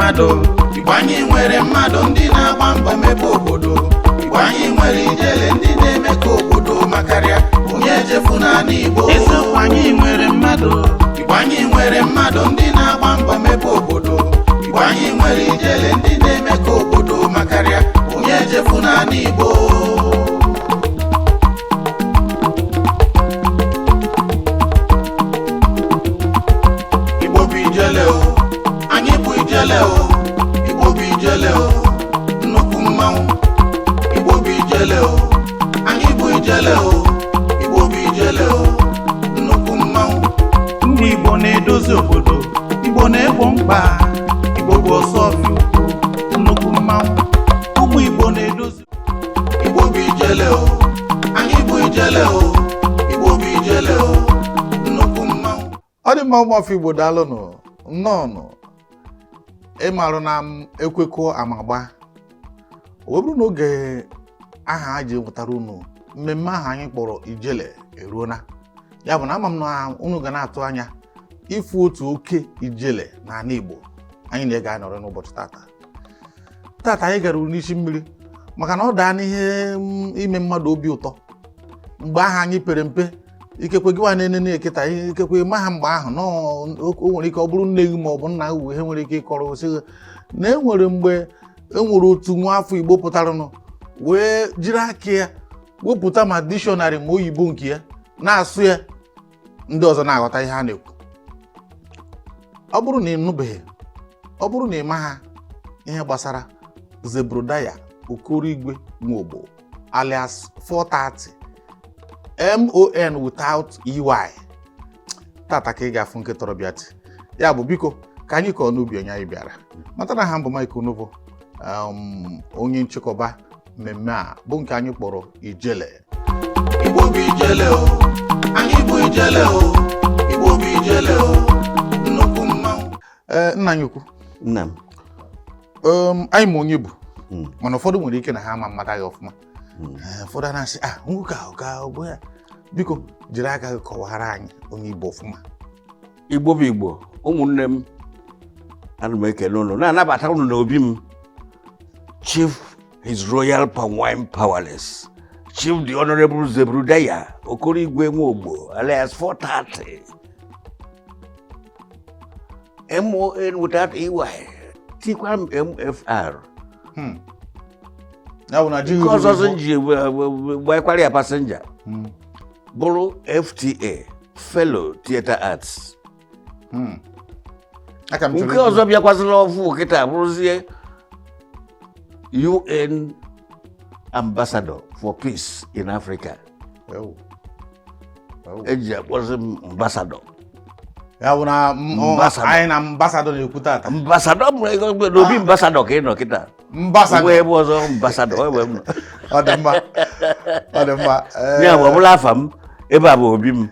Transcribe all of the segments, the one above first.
mmadụ Igbo anyị nwere mmadụ ndị na-agba mbọ mepe obodo Igbo anyị nwere ijele ndị na-eme ka obodo makarịa onye ejefu n'ala Igbo eziokwu anyị nwere mmadụ Igbo anyị nwere mmadụ ndị na-agba mbọ mepe obodo Igbo anyị nwere ijele ndị na-eme ka obodo makarịa onye ejefu n'ala Igbo Igbo bụ ijele o anyị bụ ijele o Igbo bụ ijele o nnukwu mmanwụ Igbo bụ ijele o anyị bụ ijele o Igbo bụ ijele o nnukwu mmanwụ ndị Igbo na-edozi obodo Igbo na-egbo mkpa Igbo bụ ọsọfị ukwu nnukwu mmanwụ ụmụ Igbo na-edozi Igbo bụ ijele o anyị bụ ijele o Igbo bụ ijele o nnukwu mmanwụ ọ dị mma ụmụafọ Igbo daalụnụ nnọọ ịmarụ na m ekwekọ amagba ọ bụrụ n'oge aha a ji nwetara unu mmemme aha anyị kpọrọ ijele eruona ya bụ na ama m na unu ga na-atụ anya ịfụ otu oke ijele n'ala Igbo anyị na-ega anọrọ n'ụbọchị tata anyị gara n'isi mmiri maka na ọ daa n'ihe ime mmadụ obi ụtọ mgbe aha anyị pere mpe ikekwe gị nwa na-enene eketa ikekwe ma ha mgbe ahụ na o nwere ike ọ bụrụ nne gị ma ọ bụ nna gị ihe nwere ike ịkọrọ sị na enwere mgbe enwere otu nwa afọ Igbo pụtaranụ wee jiri aka ya wepụta ma dictionary ma oyibo nke ya na-asụ ya ndị ọzọ na-aghọta ihe a na-ekwu ọ bụrụ na ị nụbeghị ọ bụrụ na ị ma ha ihe gbasara Zebrudaya Okoroigwe Nwogbo alias 430 MON without EY tata ka ị ga-afụ nke tọrọ bịatị ya bụ biko ka anyị kọọ n'ubi onye anyị bịara mata na ha mbụ Mike Novo onye nchịkọba mmemme a bụ nke anyị kpọrọ ijele Igbo bụ ijele o anyị bụ ijele o Igbo bụ ijele o nnukwu mmanwụ nna anyị ukwu nna m anyị ma onye bụ mana ụfọdụ nwere ike na ha ama mmata gị ọfụma ụfọdụ a na-asị nwoke ahụ ka ọ bụ ya biko jiri aka gị kọwara anyị onye Igbo ọfụma Igbo bụ Igbo ụmụnne m ana m ekele unu na-anabata unu n'obi m Chief His Royal Pawine Powerless Chief the Honorable Zebrudaya Okoroigwe Nwogbo alias 430 MON without EY tikwa m MFR ya bụ na ji nke ọzọ nji gbakwara ya passenger bụrụ FTA Fellow Theatre Arts nke ọzọ bịakwazịla ọfụ kịta bụrụzie UN Ambassador for Peace in Africa eji akpọzi m ambassador ya bụ na anyị na ambassador na-ekwu tata ambassador n'obi ambassador ka ị nọ kịta ambassador ebe ọzọ ambassador ọ dị mma ọ dị mma ya bụ ọbụla afa m ebe a bụ obi m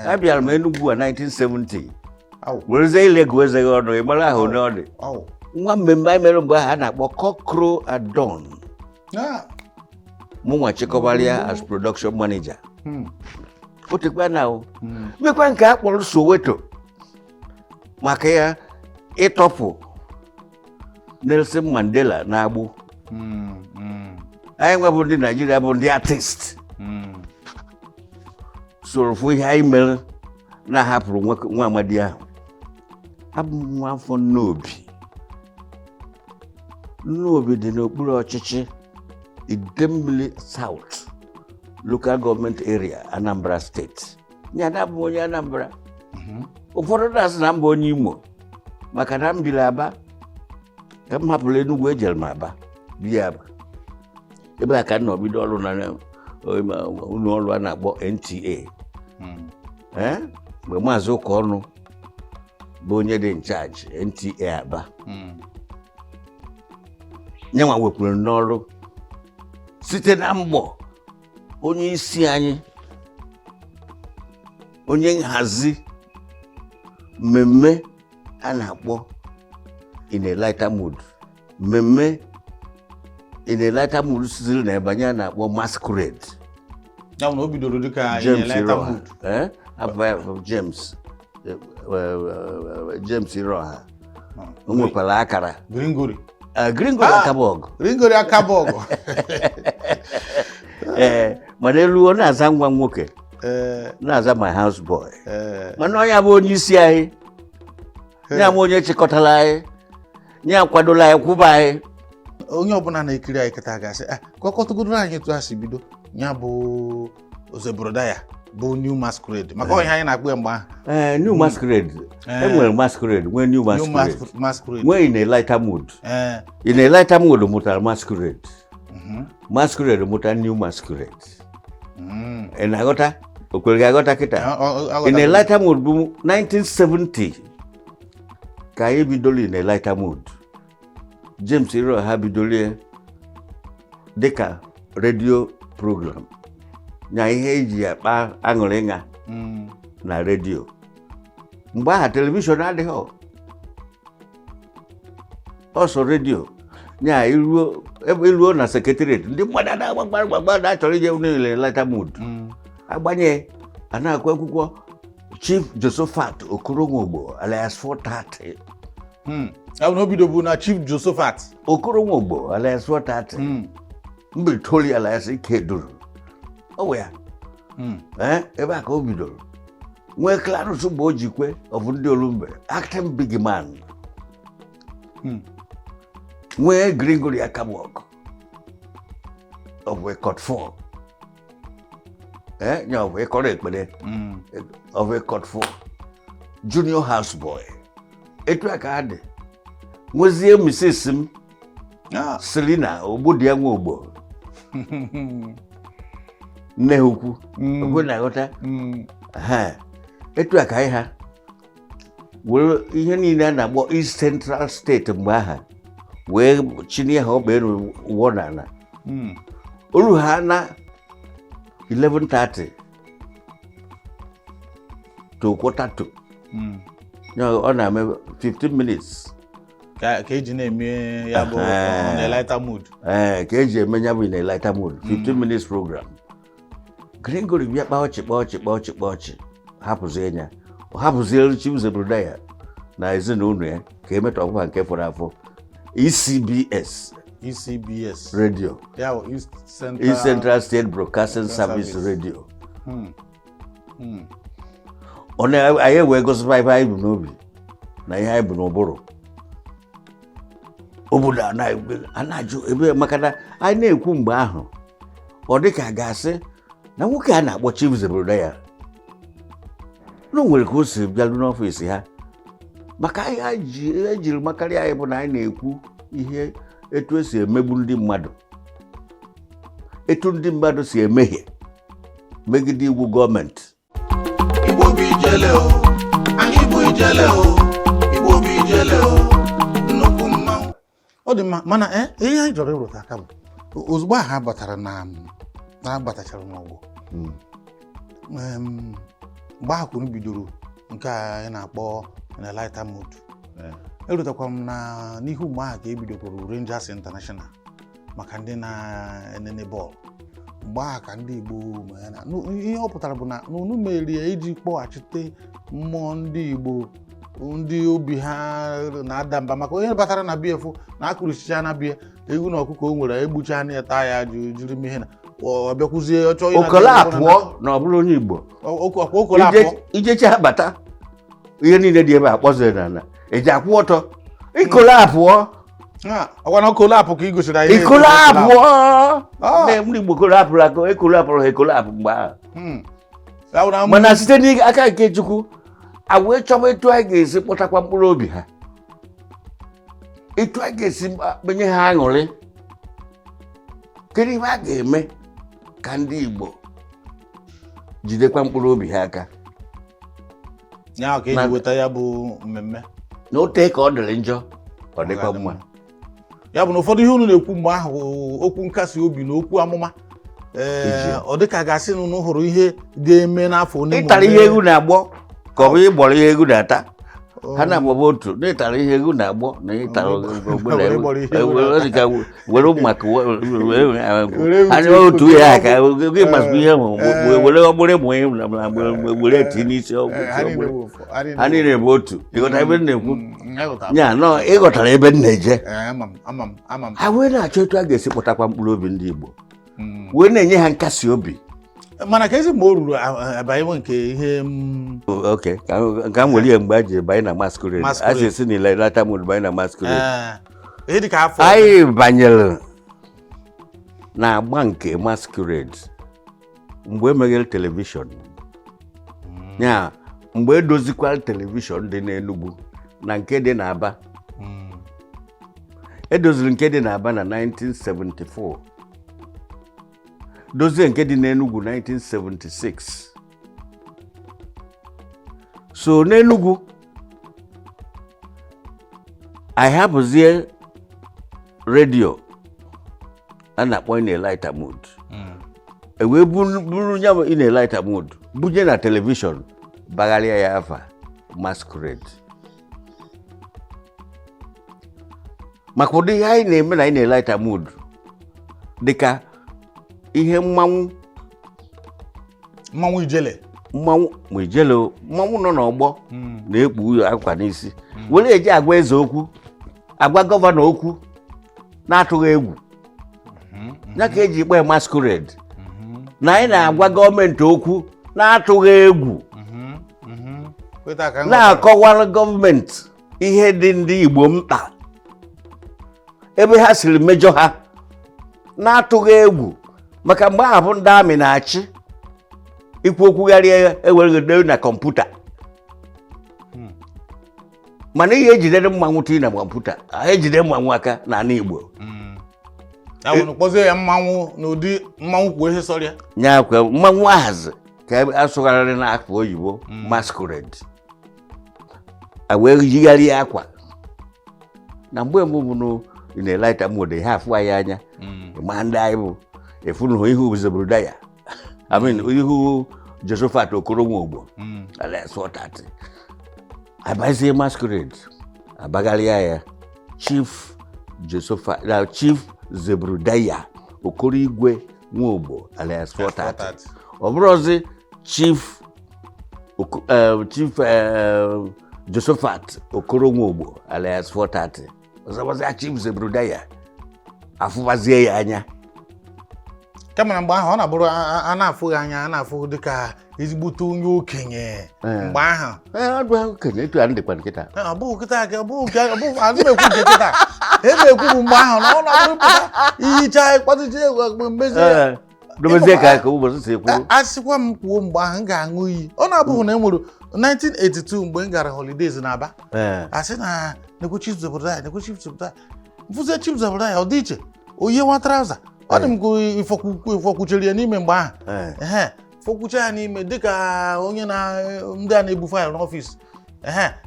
abịara m Enugu a 1970 werezie ilego eze gị ọnụ ịmara ahụ na ọ dị nwa mmemme anyị mere mgbe ahụ a na-akpọ Cockcrow at Dawn mụ nwa chịkọbara ya as production manager otekwa na mekwa nke a kpọrọ Soweto maka ya ịtọpụ Nelson Mandela na-agbụ anyị nwa bụ ndị Naijiria bụ ndị artist soro fụ ihe anyị mere na-ahapụrụ nwa amadi ahụ abụ m nwa afọ Nnobi dị n'okpuru ọchịchị Idemmili South Local Government Area Anambra State nyada bụ onye Anambra ụfọdụ na-asị na mba onye Imo maka na m biri Aba ka m hapụrụ Enugu ejere m Aba biya Aba ebe a ka m nọ bido ọrụ na ụlọ ọrụ a na-akpọ NTA mgbe maazị Ụkọnụ bụ onye dị nchaji NTA Aba nyenwa wepụrụ n'ọrụ site na mbọ onye isi anyị onye nhazi mmemme a na-akpọ in a lighter mood mmemme in a lighter mood sizili na ebanye a na-akpọ Masquerade ya na o bidoro dịka James lighter mood James Iroha o nwekwara akara Gringori Gringori Akabog Gringori Akabog mana elu ọ na-aza nwa nwoke na-aza my house boy mana onye bụ onye isi anyị ya bụ onye chịkọtara anyị ya akwadola anyị kwụba anyị onye ọbụla na-ekiri anyị kịta ga-asị kọkọtụgodoro anyị etu ha si bido ya bụ Zebrudaya bụ New Masquerade maka onye anyị na-akpọ mgbe ahụ New Masquerade enwere Masquerade nwee New Masquerade nwee in a lighter mood in a lighter mood mụtara Masquerade Masquerade mụtara New Masquerade ị na-aghọta okwere ga-aghọta kịta in a lighter mood bụ 1970 ka anyị bidoro in a lighter mood James Iro ha bidoro dịka radio program nya ihe eji akpa aṅụrị ṅa na redio mgbe aha telivishọn adịghị ọsọ redio nya iruo na sekretariat ndị mmadụ na-agbagba na-achọrọ ije n'ile lighter mood agbanye a na-akụ akwụkwọ Chief Josephat Okoroigwe alias 430 obido bụ na Chief Josephat Okoroigwe alias 430 mbe toli alias Ikeduru ọ ya ebe a ka o bidoro nwee Clarence bụ ojikwe of ndị Olumbe acting big man nwee Gringori Akabog of a cut 4 nya of a correct ekpere of a cut 4 junior house boy etu aka adị nwezie Mrs. m Selina Ogbodi Nwogbo nne ukwu okwe na-aghọta etu aka ha were ihe niile a na-akpọ East Central State mgbe aha wee chinye ha ọba elu ụwọ n'ala olu ha na 11:30 to 1:45 ọ na-eme 15 minutes ka eji na-eme ya bụ na lighter mood ka eji eme ya bụ na lighter mood 15 minutes program Gringori bịa kpa ọchị hapụzie ya ọ hapụzielu Chief Zebrudaya na ezinụlọ ya ka emetọ ọgwụgwa nke fọrọ afọ ECBS radio East Central State Broadcasting Service radio ọ na-anyị wee gosipụta ife anyị bụ n'obi na ihe anyị bụ n'ụbụrụ obodo a na-ajụ ebe maka na anyị na-ekwu mgbe ahụ ọ dị ka ga-asị na nwoke a na-akpọ Chief Zebrudaya na o nwere ka o si bịaru n'ọfịs ha maka anyị ejiri makarị anyị bụ na anyị na-ekwu ihe etu esi emegbu ndị mmadụ etu ndị mmadụ si emehie megide iwu gọọmenti Igbo bụ ijele o anyị bụ ijele o Igbo bụ ijele o nnukwu mmanwụ ọ dị mma mana ihe anyị chọrọ ịrụta aka bụ ozugbo ha batara na-abatachara Nwogbo mgbe ha kwuru bidoro nke anyị na-akpọ na lighter mood erutakwa m n'ihu mgbe ahụ ka ebidokwuru Rangers International maka ndị na-enene bọọlụ mgbe ahụ ka ndị Igbo ihe ọ pụtara bụ na unu merie iji kpọghachite mmụọ ndị Igbo ndị obi ha na-ada mba maka onye batara na BF na akụrụchicha na bie ewu na ọkụkọ o nwere egbucha na eta ya jiri ihe na ọ bịakwuzie ọ chọọ okolapụọ na ọ bụrụ onye Igbo ijecha ha bata ihe niile dị ebe a kpọziri n'ala eji akwụ ọtọ ikolapụọ ọgwa na kolapụ ka ị gosiri anyị ikolapụọ ndị Igbo kolapụrụ aka ekolapụrụ ha ekolapụ mgbe ahụ mana site n'aka nke Chukwu a wee chọba etu anyị ga-esi kpọtakwa mkpụrụ obi ha etu anyị ga-esi kpenye ha aṅụrị kedu ihe a ga-eme ka ndị Igbo jidekwa mkpụrụ obi ha aka ya ka eji weta ya bụ mmemme na ote ka ọ dịrị njọ ọ dịkwa mma ya bụ na ụfọdụ ihe unu na-ekwu mgbe ahụ okwu nkasi obi na okwu amụma ọ dịka ga-asị na unu hụrụ ihe ga-eme n'afọ ịtara ihe egwu na-agbọ ka ọ bụ ịgbọrọ ihe egwu na-ata ha na-agbaba otu na ịtara ihe egwu na-agbọ na ịtara were maka anya otu ya aka gị masịrị ihe were ọgbụrụ ịmụ were eti n'isi ha niile bụ otu ịghọta ebe m na-ekwu ya nọ ịghọtara ebe m na-eje ha wee na-achọ etu a ga-esi kpọtakwa mkpụrụ obi ndị Igbo wee na-enye ha nkasi obi mana ka ezi mgbe o ruru abanye nke ihe oke ka m nwere ihe mgbe a ji banye na Masquerade a ji esi na lata mood banye na Masquerade anyị banyere na agba nke Masquerade mgbe emeghere telivishọn ya mgbe edozikwara telivishọn dị n'Enugu na nke dị n'Aba edoziri nke dị n'Aba na 1974 dozie nke dị n'Enugu 1976 so n'Enugu anyị hapụzie redio a na-akpọ in a lighter mood ewee buru ya in a lighter mood bunye na telivishọn bagharịa ya afa Masquerade maka ụdị ihe anyị na-eme na in a lighter mood dịka ihe mmanwụ ijele mmanwụ nọ n'ọgbọ na-ekpu akwa n'isi were eji agwa eze okwu agwa gọvanọ okwu na-atụghị egwu ya ka eji kpee Masquerade na anyị na-agwa gọọmenti okwu na-atụghị egwu na-akọwara gọọmenti ihe dị ndị Igbo mkpa ebe ha siri mejọ ha na-atụghị egwu maka mgbe ahụ ndị amị na-achị ikwu okwugharị ewereghede na kọmputa mana ihe ejidere mmanwụ tii na kọmputa ejide mmanwụ aka n'ala Igbo kpọzie ya mmanwụ n'ụdị mmanwụ kwuo ihe sọrọ ya nyakwa mmanwụ ahazi ka asụgharịrị n'akwa oyibo Masquerade wee yigharị akwa na mgbe mbụ bụ in a lighter mood ha afụ anyị anya ma ndị anyị bụ efunụhụ ihu Zebrudaya ihu Josephat Okoro Nwogbo alias Watati abazie Masquerade abagharịa ya Chief Zebrudaya Okoroigwe Nwogbo alias Watati ọ bụrụzi Chief Josephat Okoro Nwogbo alias Watati ọzọbazia Chief Zebrudaya afụbazie ya anya kama na mgbe ahụ ọ na-abụrụ a na-afụghị anya a na-afụ dịka ezigbote onye okenye mgbe ahụ okenye etu a ndịkwa nkịta ọ bụghị kịta adị m ekwu nke kịta ebe ekwu bụ mgbe ahụ na ọ na-abụrụpụta ihicha kpatụcha mmezi dobezie ka ụbọchị si ekwu asịkwa m kwuo mgbe ahụ m ga-aṅụ iyi ọ na-abụghị na e nwere 1982 mgbe m gara holidays na Aba asị na nekwu Chief Zebrudaya mfụzie Chief Zebrudaya ọ dị iche oyi nwa trauza ọ dị m ka ifọkwuchiri ya n'ime mgbe ahụ fọkwucha ya n'ime dịka onye na ndị a na-ebu faịlụ n'ọfịs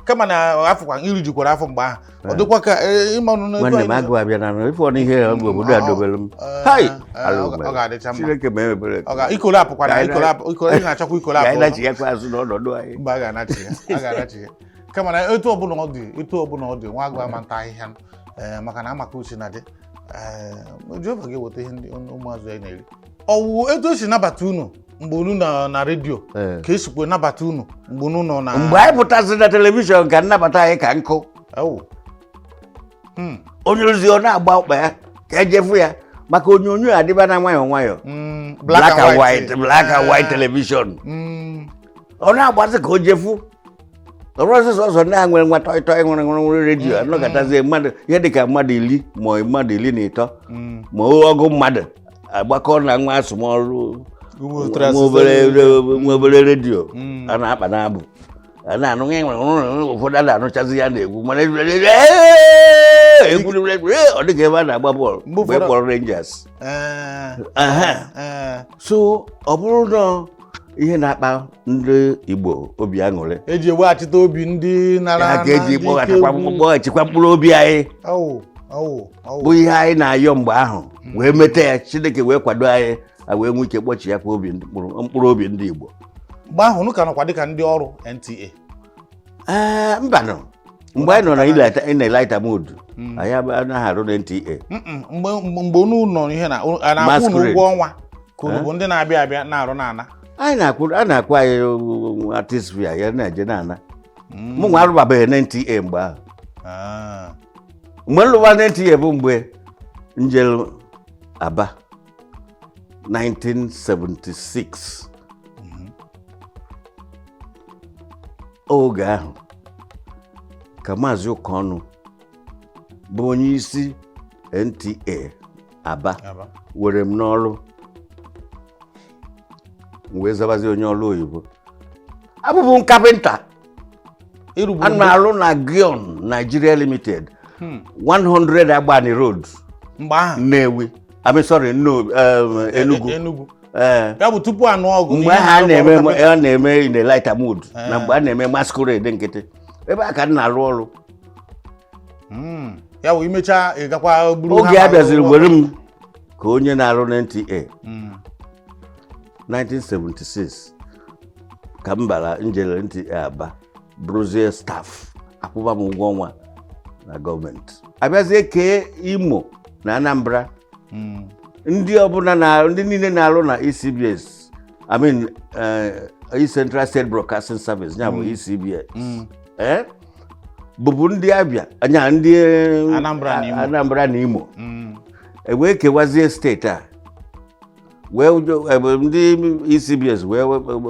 kama na afọkwa iri jikwara afọ mgbe ahụ ọ dịkwa ka ịmanụ na nwanne m agụ abịa na ife ọnụ ihe obodo a dobere m ọ ga-adịcha mma Chineke ma emebere ikolo apụkwana ikolo na-achọkwa ikolo apụ anyị na-achịgakwa azụ n'ọnọdụ anyị mba a ga-anachi ya kama na etu ọbụla ọ dị nwa agụ ama nta ahịhịa maka na amaka uche na dị Jehova ga-eweta ihe ndị ụmụazụ anyị na-eri ọwụ etu o si nabata unu mgbe unu na redio ka esikwa nabata unu mgbe unu nọ na mgbe anyị pụtasị na telivishọn ka nnabata anyị ka nkụ onye ozi ọ na-agba ụkpa ya ka ejefu ya maka onyonyo adịba na nwayọọ nwayọọ black and white telivishọn ọ na-agbasị ka o jefu ọrụzi sọsọ ndị ha nwere nwa tọị tọị nwere redio anọkọtazie mmadụ ihe dịka mmadụ 10 ma mmadụ 13 ma ọgụ mmadụ agbakọ na nwa asụmọrụ nwa obere redio a na-akpa n'abụ a na-anụ ụfọdụ a na-anụchazi ya na-egwu mana egwu ọ dịka ebe a na-agba bọọlụ mgbe kpọrọ Rangers so ọ bụrụ na ihe na-akpa ndị Igbo obi aṅụrị eji eweghachite obi ndị nara ka eji kpọghachikwa mkpụrụ obi anyị bụ ihe anyị na-ayọ mgbe ahụ wee meta ya Chineke wee kwado anyị wee nwee ike kpọchi ya kwa mkpụrụ obi ndị Igbo mgbe ahụ unu ka nọkwa dịka ndị ọrụ NTA Mba no. Mgbe anyị nọ na ilaita mode. Anyị anaghị arụ na NTA. Mgbe unu nọ ihe na na-akwụ n'ụgwọ ọnwa ka unu bụ ndị na-abịa na-arụ n'ana. Anyị na-akwụ anyị artist fee ya na-eje n'ana. Mụ nwa arụbabeghị na NTA mgbe ahụ. Mgbe nlụba na NTA bụ mgbe njel Aba 1976. Oge ahụ ka Maazị Ụkọnụ bụ onye isi NTA Aba were m n'ọrụ wee zabazi onye ọrụ oyibo. Abụbụ m kapịnta ana m arụ na Gion Nigeria Limited 100 Agbani Road mgbe ahụ Nnewi Enugu. Ya bụ tupu anụ ọgụ mgbe ha na-eme in a lighter mood na mgbe a na-eme Masquerade nkịtị ebe a ka m na-arụ ọrụ. Ya bụ imecha ịgakwa buru oge a bịaziri were m ka onye na-arụ na NTA 1976 ka m bara njele NTA Aba bụrụzie staff akwụba m ụgwọ ọnwa na gọọmenti. Abịazie kee Imo na Anambra ndị ọbụla ndị niile na-arụ na ECBS East Central State Broadcasting Service ya bụ ECBS bụbu ndị Abịa anya ndị Anambra na Imo wee kewazie steeti a wee ndị ECBS wee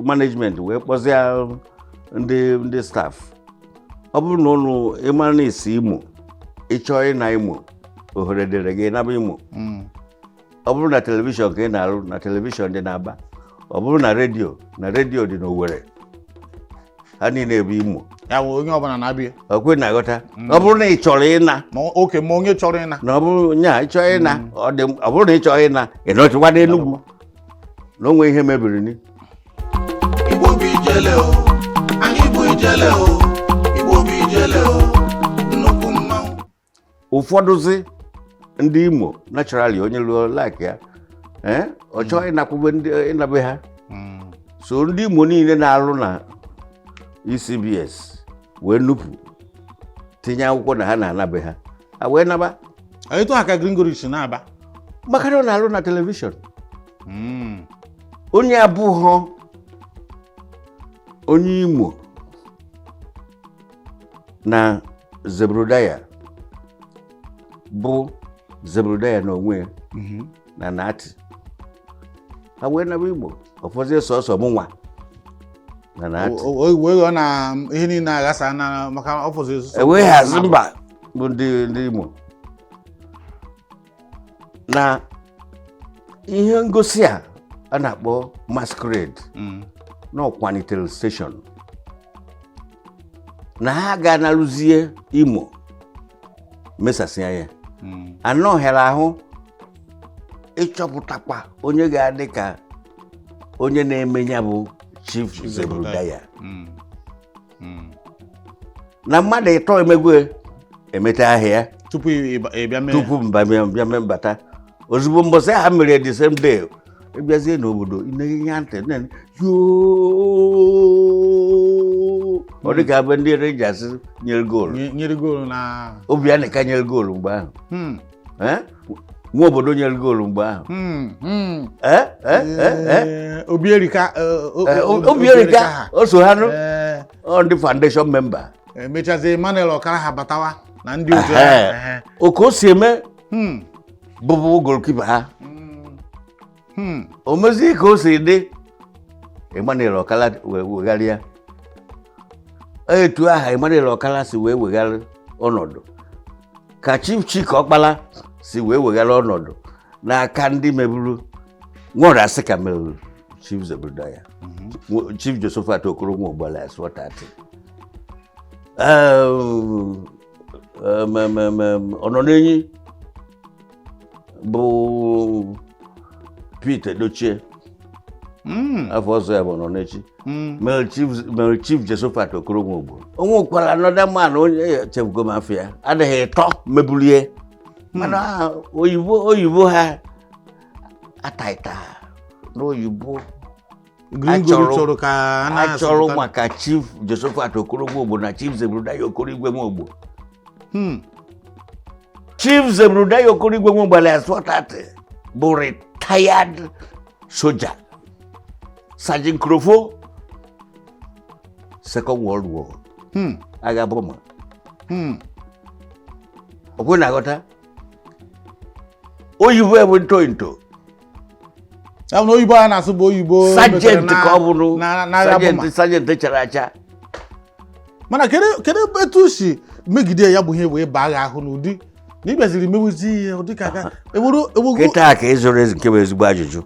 management wee kpọzie ndị staff. Ọ bụrụ na ụnụ ịmara na isi Imo ịchọọ na Imo ohere dere gị naba Imo. Ọ bụrụ na telivishọn ka ị na-arụ na telivishọn dị n'Aba. Ọ bụrụ na redio dị n'Owerri. Ha niile bụ Imo. Ya bụ onye ọbụla na-abịa. Okwe na-aghọta. Ọ bụrụ na ị chọrọ ịna. Ma onye chọrọ ịna. Na ọ bụrụ nya ịchọọ ịna. Ọ bụrụ na ị chọọ ịna ị nọchịkwa n'Enugu. Na o nwee ihe mebiri ni. Igbo bụ ijele o. Anyị bụ ijele o. Igbo bụ ijele o. Nnukwu mmanwụ. Ụfọdụzi ndị Imo naturally onye lụọ like ya ọ chọghị ịnakwube ndị ịnabe ha. So ndị Imo niile na-arụ na ECBS wee nupụ tinye akwụkwọ na ha na-anabe ha wee naba. Etu aka Gringorish na-aba maka na ọ na-arụ na telivishọn. Onye abụghọ onye Imo na Zebrudaya bụ Zebrudaya na onwe ya na Nati ha wee naba Igbo ọfọzie sọsọ mụ nwa na Nati wee na ihe niile aghasa na maka ọfọzie wee hazi mba bụ ndị Imo na ihe ngosi a na-akpọ Masquerade na ọkwanitere station na ha ga-analụzie Imo mesasịa ya anọ here ahụ ịchọpụtakwa onye ga-adị ka onye na-eme ya bụ Chief Zebrudaya. Na mmadụ ịtọ emegwe emeta ahịa tupu bịa mbata ozugbo mbọsị ha mere the same day ịbịazie n'obodo ịna-enye ntị ọ dị ka abụ ndị Rangers nyere goolu na Obianịka nyere goolu mgbe ahụ nwa obodo nyere goolu mgbe ahụ Obianịka o so ha ndị foundation member emechazi Emmanuel Ọkara ha batawa na ndị otu oke o si eme bụbụ goalkeeper ha o mezi ka o si dị Emmanuel Ọkara wegharịa etu aha Emmanuel Ọkara si wee wegharị ọnọdụ ka Chief Chika Ọkpala si wee wegharị ọnọdụ n'aka ndị meburu nwere asị ka meburu Chief Zebrudaya Chief Josephat Okoro Nwogbo alias Watati Ọnọnenyi bụ Peter Dochie afọ ọzọ ya bụ Ọnọnechi mere Chief Josephat Okoro Nwogbo o nwekwara another man onye chefugo m afọ ya adịghị ịtọ mebulie mana oyibo ha ataita n'oyibo Gringo chọrọ ka achọrọ maka Chief Josephat Okoroigwe na Chief Zebrudaya Okoroigwe Nwogbo. Chief Zebrudaya Okoroigwe Nwogbo alias bụ retired soldier. Sergeant Krofo, Second World War. Agha Boma. Okwe na agota. Oyibo ebe into. No oyibo a na-asụ bụ oyibo Sergeant ka ọ bụrụ Sergeant chara acha. Mana kedu etu si megide ya bụ ihe wee baa agha ahụ n'ụdị na ibeziri mewuzi ihe ụdị ka aka ewuru kịta ka ịzụrụ ezi nke bụ ezigbo ajụjụ.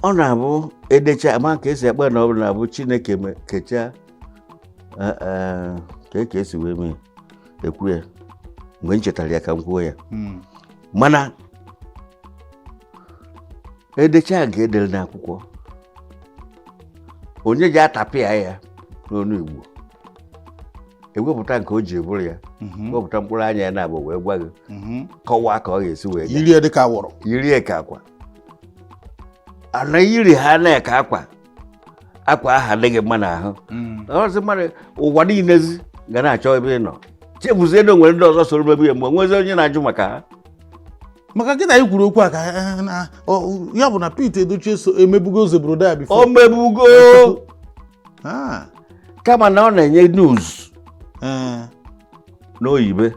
Ọ na-abụ edecha ama ka esi akpa na ọ bụla na-abụ Chineke kecha ka esi wee mee ekwu ya mgbe m chetara ya ka m kwuo ya. Mana edecha nke edere n'akwụkwọ onye ji atapịa ya n'onu Igbo ewepụta nke o ji bụrụ ya wepụta mkpụrụ anya ya na-abụ wee gwa gị kọwaa ka ọ ga-esi wee yiri dị ka awọrọ yiri ka akwa ana yiri ha na ka akwa aha adịghị mma n'ahụ ọzọ mmadụ ụwa niilezi ga na-achọ ebe ị nọ chefuzie na nwere ndị ọzọ soro mebe ya mgbe nwezi onye na-ajụ maka ha maka kịta anyị kwuru okwu a ka ya bụ na Pete Edochie so emebugo Zebrudaya before o mebugo kama na ọ na-enye news n'oyibe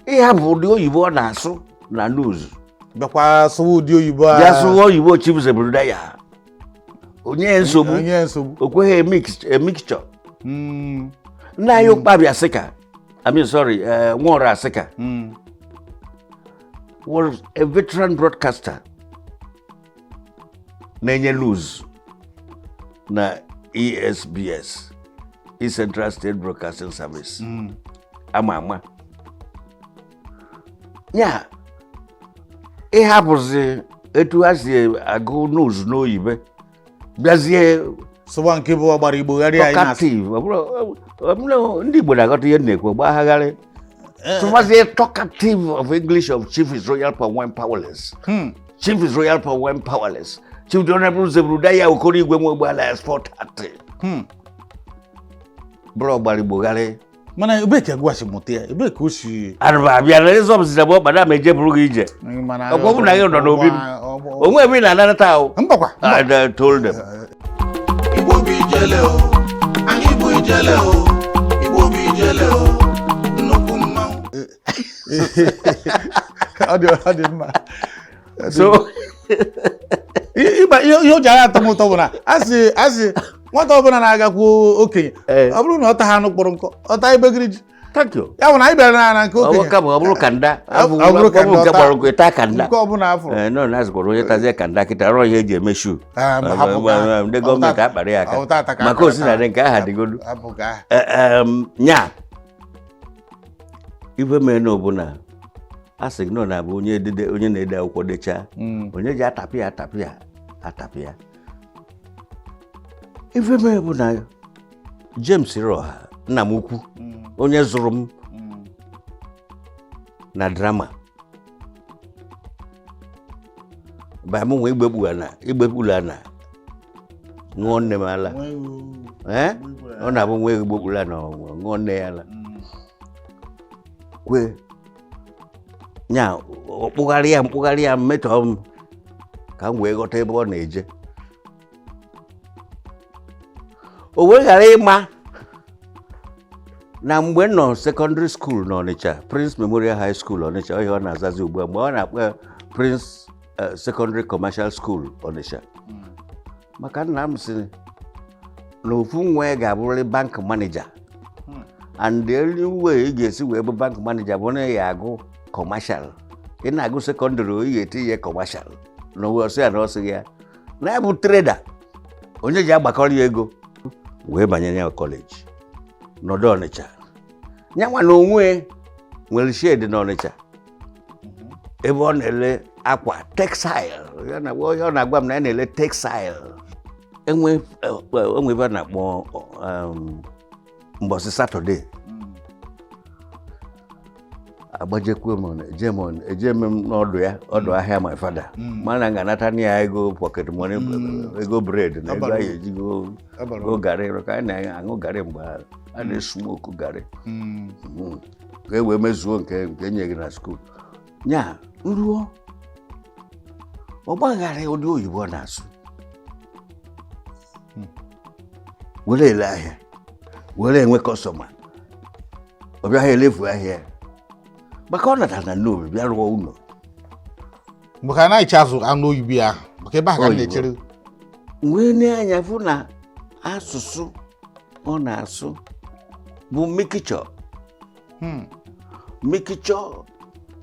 ihe bụ ụdị oyibo ọ na-asụ na news bịakwa sụwa ụdị oyibo a ya sụwa oyibo Chief Zebrudaya onye nsogbu o kweghị a mixture nna anyị ụkpabi asịka Nwora Asika was a veteran broadcaster na-enye news na ESBS, East Central State Broadcasting Service. Ama ya ịhapụzi etu ha si agụ news n'oyibe bịazie sụwa nke bụ ọgbara Igbo gharịa anyị na-asụ ndị Igbo na-aghọta ihe na-ekwu gbagharị sụwazie talkative of English of Chief is Royal Power Powerless. Chief is Royal Power Powerless. Chief the Honorable Zebrudaya Okoroigwe Nwogbo alias 430. Bro ọgbara Igbo gharị mana ebe ka gwachi mụta ya ebe ka o si arụba abịa na ịzọpụta bụ ọkpada ma eje bụrụ gị ije ọkwa bụ na gị nọ n'obi m onwe ebe ị na-anata ahụ mbakwa told them Igbo bụ ijele o anyị bụ ijele o Igbo bụ ijele o nnukwu mmanwụ ọ dị mma so ihe o ji agha atọ m ụtọ bụ na asị nwata ọbụla na-agakwu okenye ọ bụrụ na ọ ta ha anụ kpọrọ nkọ ọ ta ibegiri ji thank you ya bụ na anyị bịara na nke okenye ọ bụrụ kanda nke gbara nkụ ịta kanda nke ọbụla afọ no na azụkwara onye tazie kanda kịta rọ ihe eji eme shu ndị gọọmenti akpara ya aka maka osinadị nke aha dịgodu nya ife mee na ọbụla a sị gị nọ na bụ onye na-ede akwụkwọ dechaa onye ji atapịa ife mee bụ na James Roha nna m ukwu onye zụrụ m na drama ba m nwe igbekpula na ṅụọ nne m ala ọ na-abụ nwe igbekpula na ṅụọ nne ya ala kwe nya mkpụgharị ya mmetọ m ka m wee ghọta ebe ọ na-eje o wee ghara ịma na mgbe nọ secondary school n'Ọnịcha Prince Memorial High School Ọnịcha ọ na-azazi ugbu a mgbe ọ na-akpọ Prince Secondary Commercial School Ọnịcha maka nna m sị na ofu nwa ga-abụrịrị bank manager and the only way ị ga-esi wee bụ bank manager bụ na ya agụ commercial ị na-agụ secondary ị ga-eti ihe commercial na ọsị ya na ọsị ya na ya bụ trader onye ji agbakọrọ ya ego wee banye ya college n'ọdụ Ọnịcha nyanwa na onwe nwere shade n'Ọnịcha ebe ọ na-ele akwa textile ọ na-agwa m na ya na-ele textile enwe ebe a na-akpọ mbọsị Satọde agbajekwe m eje m n'ọdụ ya ọdụ ahịa my father mana nganata ya ego pocket money ego bread na ego anyị ejigo go garị ka anyị na-aṅụ garị mgbe a na-esmoke garị ka e wee mezuo nke enye gị na school nya nruo ọgbaghara ụdị oyibo na-asụ were ele ahịa were enwe kọstọma ọ bịaghị elefu ahịa maka ọ natara n'obi bịa rụọ ụlọ mgbe ka na-eche azụ anụ oyibo ahụ maka ebe a ka na-echere wee na-anya fụ na asụsụ ọ na-asụ bụ mixture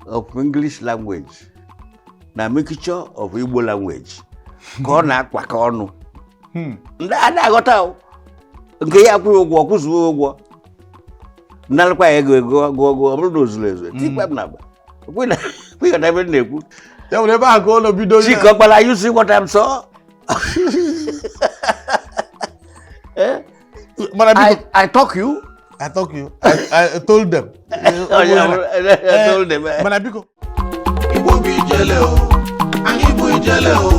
of English language na mixture of Igbo language ka ọ na-akpakọ ọnụ ndị a na-aghọta nke ya akwụghị ụgwọ kwụzuo ụgwọ nalụkwa ya ego ọ bụrụ na ozuru ezu tikpa m na-agba kwịghọta ebe m na-ekwu ya nwere ebe ahụ ka ụlọ bido chikọkpala you see what I'm saw I talk you I told them mana biko Igbo bụ ijele o anyị bụ ijele o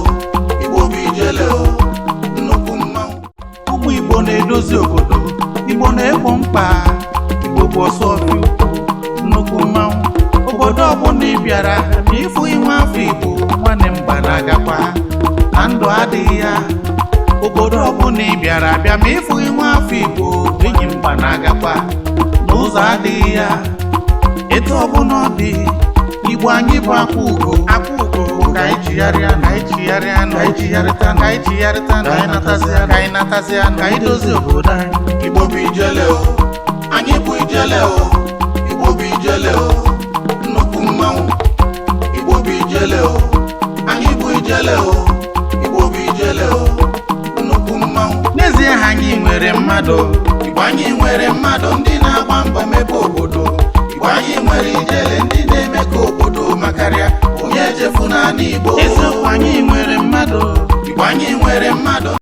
Igbo bụ ijele o nnukwu mmanwụ ụmụ Igbo na-edozi obodo Igbo na-egbo mkpa Igbo bụ ọsọ ọfịa ukwu nnukwu mmanwụ obodo ọbụla ị bịara ma ịfụ inwe afọ Igbo nwanne m gbara agakwa na ndụ adịghị ya obodo ọbụla ị bịara bịa ma ịfụ inwe afọ Igbo enyi m gbara agakwa n'ụzọ adịghị ya etu ọbụla ọ dị Igbo anyị bụ akwa ugo ka anyị chigharịa na anyị chigharịa na anyị chigharịta na anyị chigharịta na anyị natazịa ka anyị dozie obodo anyị Igbo bụ ijele o anyị bụ ijele o Igbo bụ ijele o nnukwu mmanwụ Igbo bụ ijele o anyị bụ ijele o Igbo bụ ijele o nnukwu mmanwụ n'ezie ha anyị nwere mmadụ Igbo anyị nwere mmadụ ndị na-agba mbọ mebe obodo Igbo anyị nwere ijele ndị na-eme ka obodo makarịa onye echefu naanị Igbo eziokwu anyị nwere mmadụ Igbo anyị nwere mmadụ